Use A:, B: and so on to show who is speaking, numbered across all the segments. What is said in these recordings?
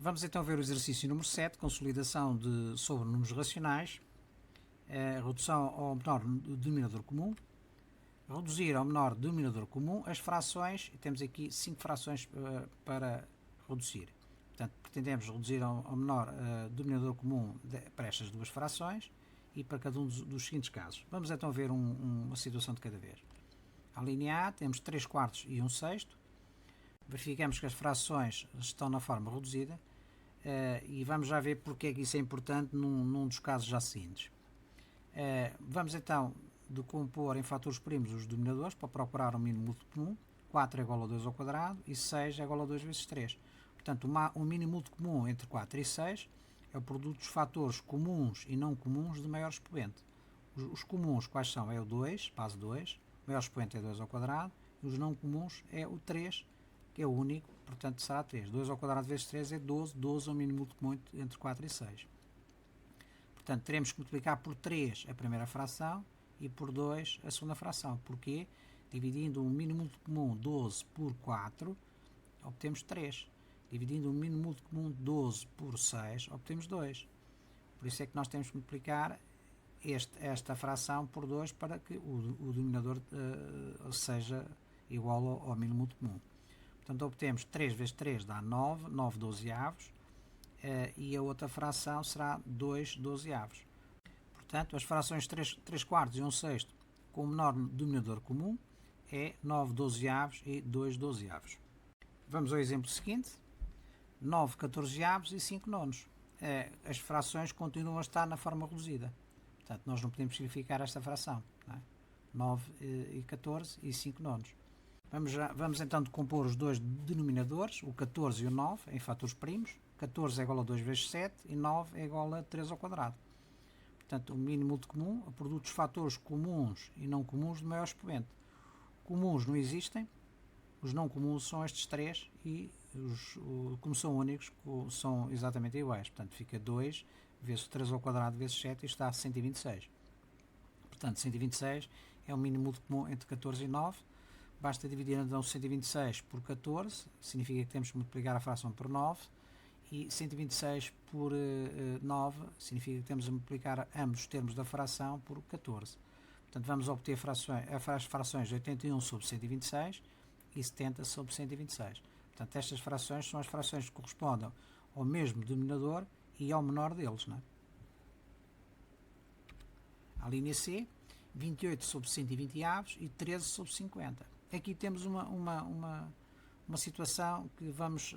A: Vamos então ver o exercício número 7, consolidação sobre números racionais, redução ao menor denominador comum, reduzir ao menor denominador comum as frações, e temos aqui 5 frações para reduzir. Portanto, pretendemos reduzir ao menor denominador comum para estas duas frações e para cada um dos seguintes casos. Vamos então ver uma situação de cada vez. A linha A temos 3 quartos e 1 sexto. Verificamos que as frações estão na forma reduzida e vamos já ver porque é que isso é importante num dos casos já seguintes. Vamos então decompor em fatores primos os denominadores para procurar o mínimo múltiplo comum. 4 é igual a 2 ao quadrado e 6 é igual a 2 vezes 3. Portanto, o mínimo múltiplo comum entre 4 e 6 é o produto dos fatores comuns e não comuns de maior expoente. Os comuns quais são? É o 2, base 2, o maior expoente é 2 ao quadrado, e os não comuns é o 3, que é o único, portanto será 3. 2 ao quadrado vezes 3 é 12, 12 é o mínimo múltiplo comum entre 4 e 6. Portanto, teremos que multiplicar por 3 a primeira fração e por 2 a segunda fração. Porquê? Dividindo o mínimo múltiplo comum 12 por 4, obtemos 3. Dividindo o mínimo múltiplo comum 12 por 6, obtemos 2. Por isso é que nós temos que multiplicar esta fração por 2 para que o denominador seja igual ao mínimo múltiplo comum. Portanto, obtemos 3 vezes 3 dá 9, 9 dozeavos, e a outra fração será 2 dozeavos. Portanto, as frações 3 quartos e 1 sexto com o menor denominador comum é 9 dozeavos e 2 dozeavos. Vamos ao exemplo seguinte. 9 catorzeavos e 5 nonos. As frações continuam a estar na forma reduzida. Portanto, nós não podemos simplificar esta fração. Não é? 9 e 14 e 5 nonos. Vamos então decompor os dois denominadores, o 14 e o 9, em fatores primos. 14 é igual a 2 vezes 7 e 9 é igual a 3 ao quadrado. Portanto, o mínimo múltiplo comum é o produto dos fatores comuns e não comuns de maior expoente. Comuns não existem, os não comuns são estes 3 e como são únicos, são exatamente iguais. Portanto, fica 2 vezes 3 ao quadrado vezes 7 e está a 126. Portanto, 126 é o mínimo múltiplo comum entre 14 e 9. Basta dividir então 126 por 14, significa que temos que multiplicar a fração por 9. E 126 por 9 significa que temos a multiplicar ambos os termos da fração por 14. Portanto, vamos obter as frações 81 sobre 126 e 70 sobre 126. Portanto, estas frações são as frações que correspondem ao mesmo denominador e ao menor deles. Não é? A linha C, 28 sobre 120 avos e 13 sobre 50. Aqui temos uma situação que vamos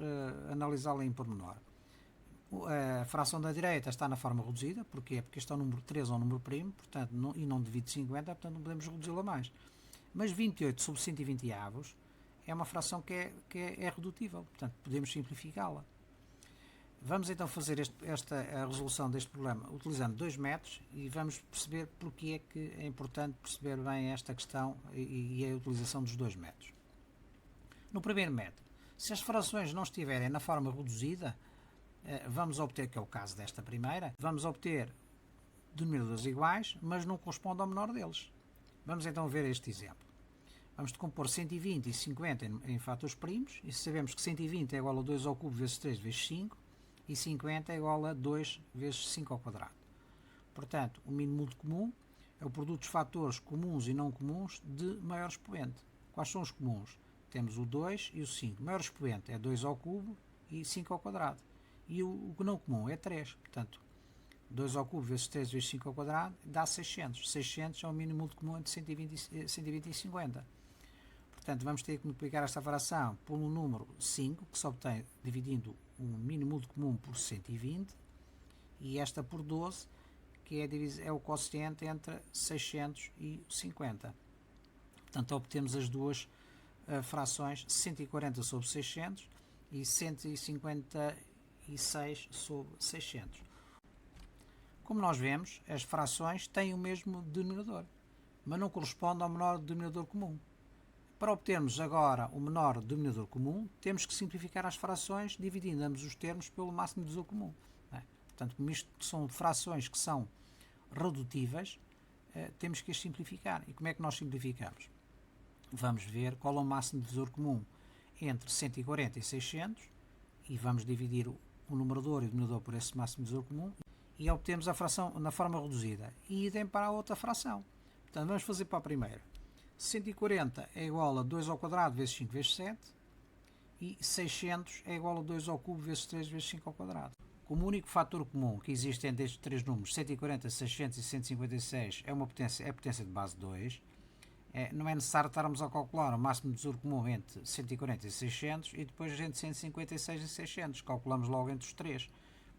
A: analisá-la em pormenor. A fração da direita está na forma reduzida. Porquê? Porque este é o número 3 é um número primo, portanto, e não divide 50, portanto não podemos reduzi-la mais. Mas 28 sobre 120 avos é uma fração que é redutível, portanto podemos simplificá-la. Vamos então fazer a resolução deste problema utilizando 2 métodos e vamos perceber porque é que é importante perceber bem esta questão e a utilização dos 2 métodos. No primeiro método, se as frações não estiverem na forma reduzida, vamos obter, que é o caso desta primeira, vamos obter denominadores iguais, mas não corresponde ao menor deles. Vamos então ver este exemplo. Vamos decompor 120 e 50 em fatores primos, e sabemos que 120 é igual a 2 ao cubo vezes 3 vezes 5, e 50 é igual a 2 vezes 5 ao quadrado. Portanto, o mínimo múltiplo comum é o produto dos fatores comuns e não comuns de maior expoente. Quais são os comuns? Temos o 2 e o 5. O maior expoente é 2 ao cubo e 5 ao quadrado. E o não comum é 3. Portanto, 2 ao cubo vezes 3 vezes 5 ao quadrado dá 600. 600 é o mínimo múltiplo comum entre 120 e 50. Portanto, vamos ter que multiplicar esta fração por um número 5, que se obtém dividindo o mínimo múltiplo comum por 120, e esta por 12, que é o quociente entre 600 e 50. Portanto, obtemos as duas frações 140 sobre 600 e 156 sobre 600. Como nós vemos, as frações têm o mesmo denominador, mas não correspondem ao menor denominador comum. Para obtermos agora o menor denominador comum, temos que simplificar as frações dividindo ambos os termos pelo máximo divisor comum. Portanto, como isto são frações que são redutíveis, temos que as simplificar. E como é que nós simplificamos? Vamos ver qual é o máximo divisor comum entre 140 e 600 e vamos dividir o numerador e o denominador por esse máximo divisor comum e obtemos a fração na forma reduzida. E idem para a outra fração. Portanto, vamos fazer para a primeira. 140 é igual a 2 ao quadrado vezes 5 vezes 7 e 600 é igual a 2 ao cubo vezes 3 vezes 5 ao quadrado. Como o único fator comum que existe entre estes três números, 140, 600 e 156, é a potência de base 2, não é necessário estarmos a calcular o máximo divisor comum entre 140 e 600 e depois entre 156 e 600. Calculamos logo entre os três.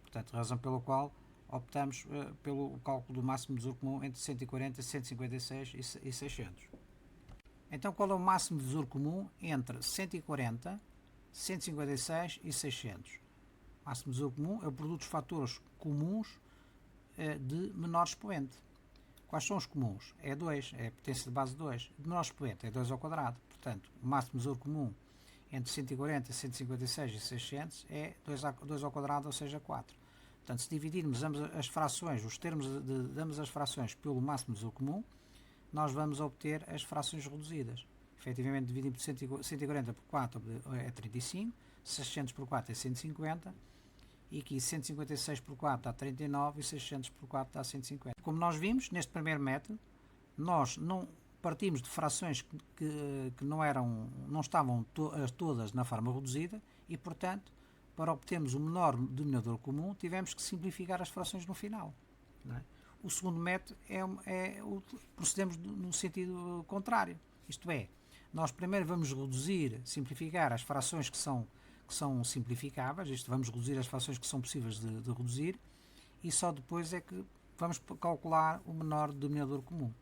A: Portanto, razão pela qual optamos pelo cálculo do máximo divisor comum entre 140, 156 e 600. Então, qual é o máximo divisor comum entre 140, 156 e 600? O máximo divisor comum é o produto dos fatores comuns de menor expoente. Quais são os comuns? É 2, é a potência de base 2. De menor expoente é 2 ao quadrado. Portanto, o máximo divisor comum entre 140, 156 e 600 é 2 ao quadrado, ou seja, 4. Portanto, se dividirmos ambas as frações, os termos de ambas as frações pelo máximo divisor comum, nós vamos obter as frações reduzidas. Efetivamente, dividimos 140 por 4 é 35, 600 por 4 é 150, e aqui 156 por 4 dá 39 e 600 por 4 dá 150. Como nós vimos, neste primeiro método, nós não partimos de frações que não estavam todas na forma reduzida e, portanto, para obtermos o menor denominador comum, tivemos que simplificar as frações no final. Não é? O segundo método procedemos no sentido contrário. Isto é, nós primeiro vamos simplificar as frações que são simplificáveis, isto, vamos reduzir as frações que são possíveis de reduzir, e só depois é que vamos calcular o menor denominador comum.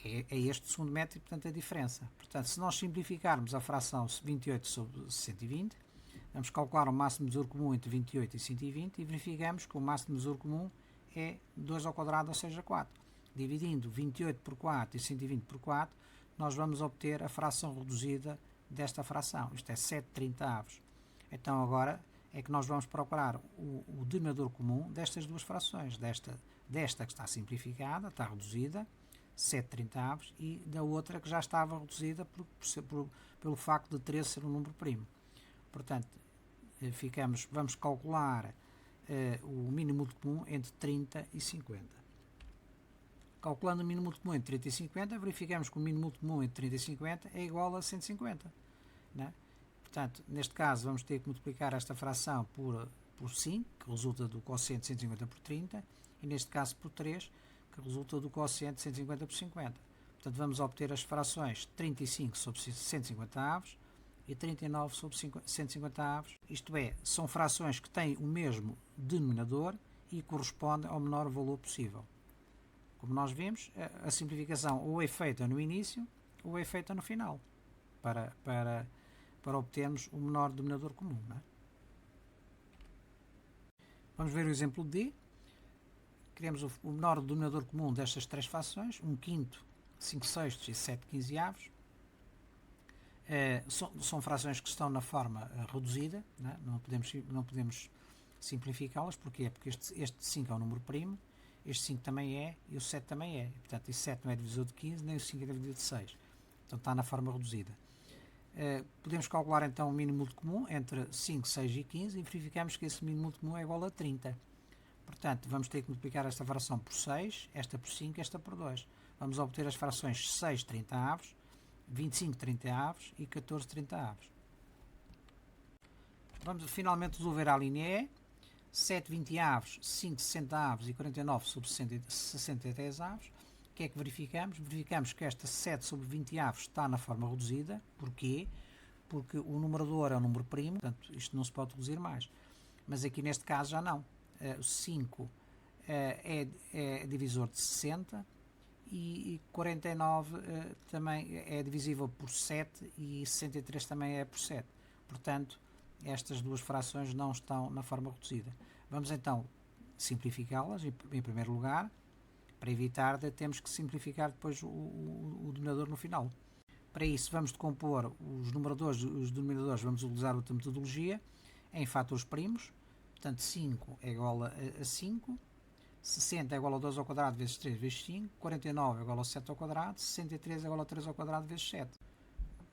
A: É este o segundo método e, portanto, a diferença. Portanto, se nós simplificarmos a fração 28 sobre 120, vamos calcular o máximo divisor comum entre 28 e 120 e verificamos que o máximo divisor comum é 2 ao quadrado, ou seja, 4. Dividindo 28 por 4 e 120 por 4, nós vamos obter a fração reduzida desta fração. Isto é 7/30. Então agora é que nós vamos procurar o denominador comum destas duas frações. Desta que está simplificada, está reduzida, 7/30, e da outra que já estava reduzida pelo facto de 13 ser um número primo. Portanto, vamos calcular o mínimo comum entre 30 e 50. Calculando o mínimo comum entre 30 e 50, verificamos que o mínimo comum entre 30 e 50 é igual a 150. Né? Portanto, neste caso, vamos ter que multiplicar esta fração por 5, que resulta do quociente de 150 por 30, e neste caso por 3, que resulta do quociente de 150 por 50. Portanto, vamos obter as frações 35 sobre 150 avos e 39 sobre 150 avos. Isto é, são frações que têm o mesmo denominador e correspondem ao menor valor possível. Como nós vimos, a simplificação ou é feita no início ou é feita no final, para obtermos o menor denominador comum. Não é? Vamos ver o exemplo D. Queremos o menor denominador comum destas três frações, 1/5, 5/6 e 7/15. São frações que estão na forma reduzida, não é? Não podemos simplificá-las. Porquê? Porque este 5 é um número primo, este 5 também é e o 7 também é. E, portanto, este 7 não é divisor de 15, nem o 5 é divisor de 6. Então está na forma reduzida. Podemos calcular então o mínimo comum entre 5, 6 e 15 e verificamos que esse mínimo comum é igual a 30. Portanto, vamos ter que multiplicar esta fração por 6, esta por 5, esta por 2. Vamos obter as frações 6/30, 25/30 e 14/30. Vamos finalmente resolver a linha E. 7/20, 5/60 e 49 sobre 63. O que é que verificamos? Verificamos que esta 7 sobre 20 está na forma reduzida. Porquê? Porque o numerador é um número primo, portanto isto não se pode reduzir mais. Mas aqui neste caso já não. O 5 é divisor de 60 e 49 também é divisível por 7 e 63 também é por 7. Portanto, estas duas frações não estão na forma reduzida. Vamos então simplificá-las em primeiro lugar, para evitar de termos que simplificar depois o denominador no final. Para isso vamos decompor os numeradores e os denominadores, vamos utilizar outra metodologia, em fatores primos. Portanto, 5 é igual a 5, 60 é igual a 2 ao quadrado vezes 3 vezes 5, 49 é igual a 7 ao quadrado, 63 é igual a 3 ao quadrado vezes 7.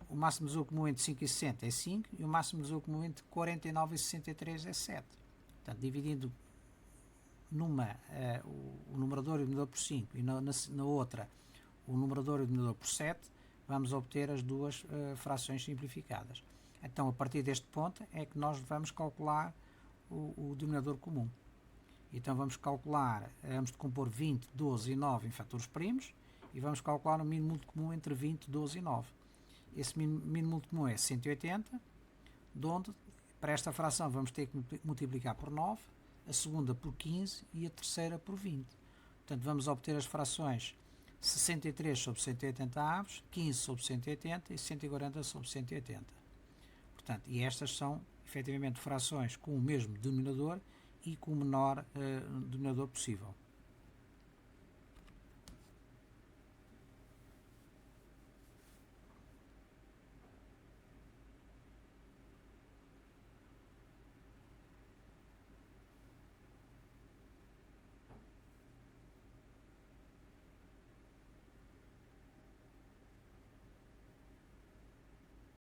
A: o máximo divisor comum entre 5 e 60 é 5 e o máximo divisor comum entre 49 e 63 é 7. Portanto, dividindo numa o numerador e o denominador por 5 e na outra o numerador e o denominador por 7, vamos obter as duas frações simplificadas. Então, a partir deste ponto é que nós vamos calcular o denominador comum. Então, vamos calcular, vamos decompor 20, 12 e 9 em fatores primos e vamos calcular o mínimo múltiplo comum entre 20, 12 e 9. Esse mínimo múltiplo comum é 180, de onde, para esta fração, vamos ter que multiplicar por 9, a segunda por 15 e a terceira por 20. Portanto, vamos obter as frações 63 sobre 180 avos, 15 sobre 180 e 140 sobre 180. Portanto, e estas são, efetivamente, frações com o mesmo denominador e com o menor denominador possível.